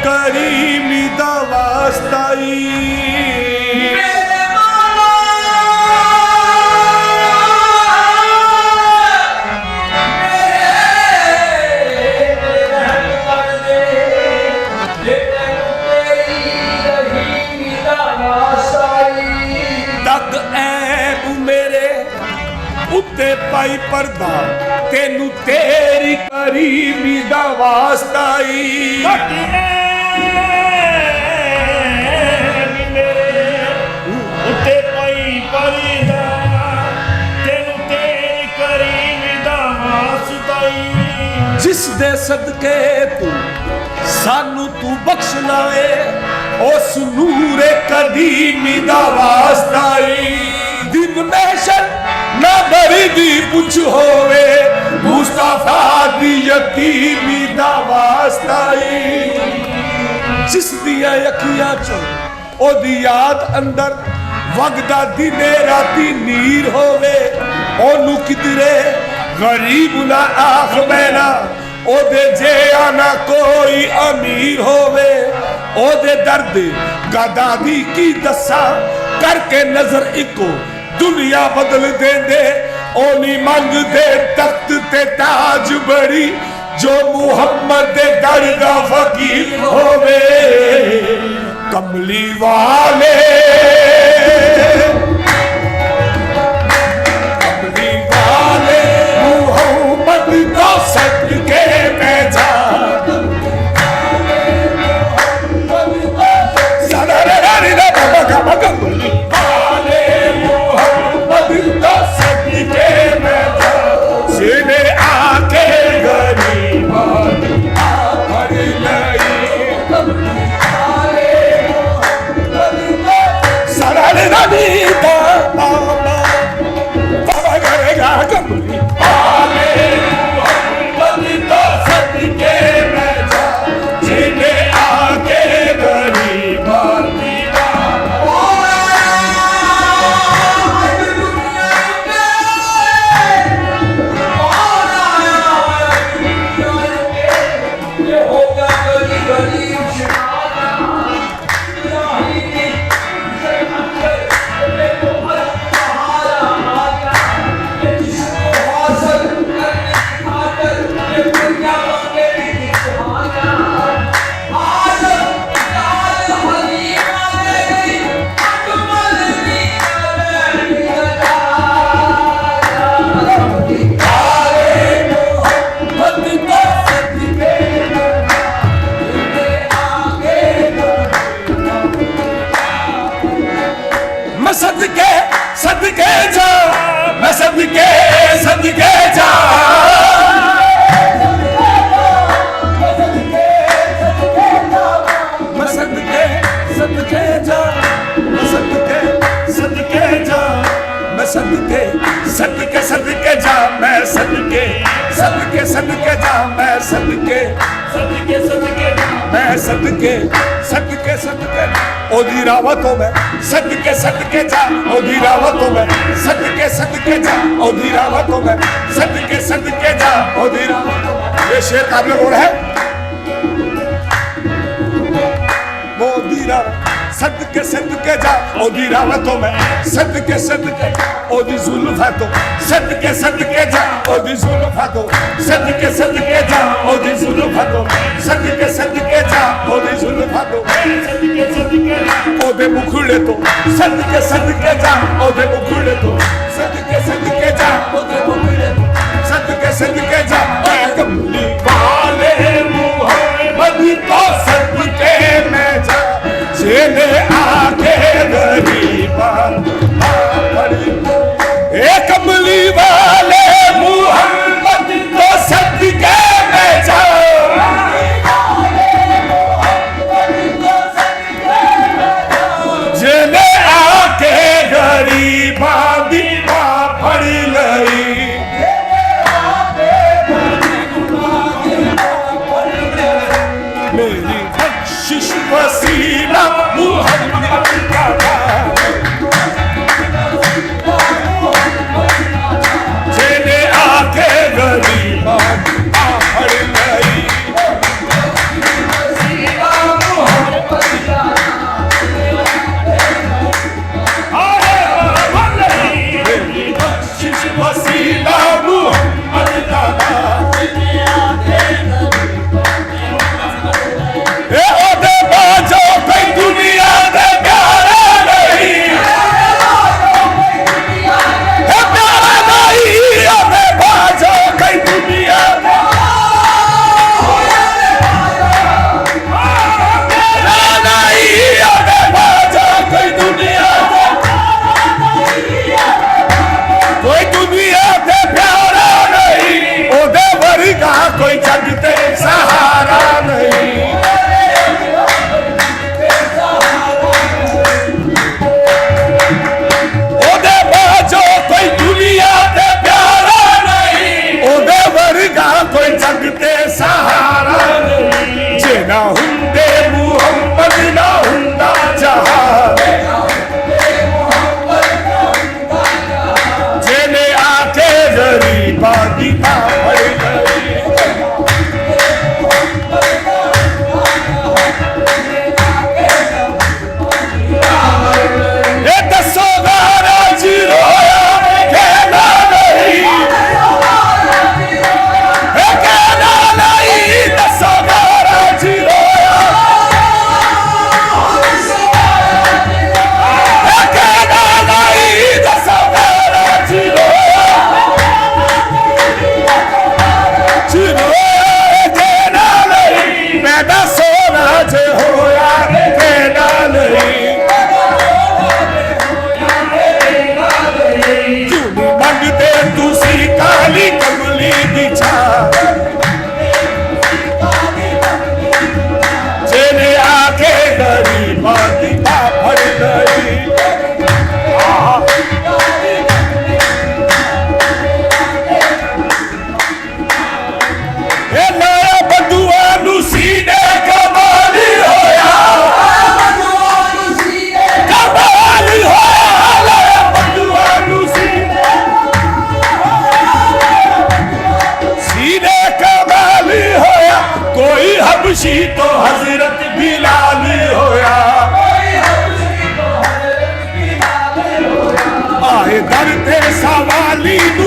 creamy दा वास्ताई उत्ते पाई पर्दा तेनू तेरी करीमी दा वास्ताई उत्ते पाई पर्दा तेनू तेरी करीमी दा वास्ताई जिस दे सदके तू सानू तू बख्शना है उस नूरे करीमी दा वास्ताई दिन में ना बरी दी पुछ होवे मुस्तफा दी यतीमी दा वास्ताई जिस दिया अखियां चो ओदी याद अंदर वगदा दिने राती नीर होवे ओनू किधरे गरीब ना आख बैना ओदे जे आना कोई अमीर होवे ओदे दर्द गदादी की दसा करके नजर इको दुनिया बदल देंदे ओनी मंग दे तख्त ते ताज बड़ी जो मुहम्मद दे दर दा फकीर होवे कमली वाले मुहम्मद दा सदके मैं जा सदके जा मैं सदके सदके जा मैं सदके सदके जा मैं सदके सदके सदके जा मैं सदके सदके सदके जा मैं सदके सदके सदके मैं सदके सदके सदके ओदी रावतों में सदके सदके जा ओदी रावतों में सदके सदके जा ओदी रावतों में सदके सदके जा ओदी रावतों में ये शेर काबिल बोल है मोदी रावत सदके सदके जा ओदी रावतों में सदके सदके ओदी जुल्फा तो सदके सदके जा ओदी जुल्फा तो सदके सदके जा ओदी जुल्फा तो सदके सदके जा ओदी जुल्फा तो सदके सदके ओदे मुखड़े तो सदके सदके जा ओदे मुखड़े तो सदके सदके जा ओदे मुखड़े तो सदके सदके जा कमली वाले मुहम्मद तो सदके में जा जेने आके गरीबा ए कमली वाले मुहम्मद तो सदके में जा जेने आके गरीबा दीवा फड़ लई मेरी बख्शिश वसीला मुहम्मद का जेने आके गरीबा फड़ लई हजरत बिलाल होया आए दर ते सवाली नू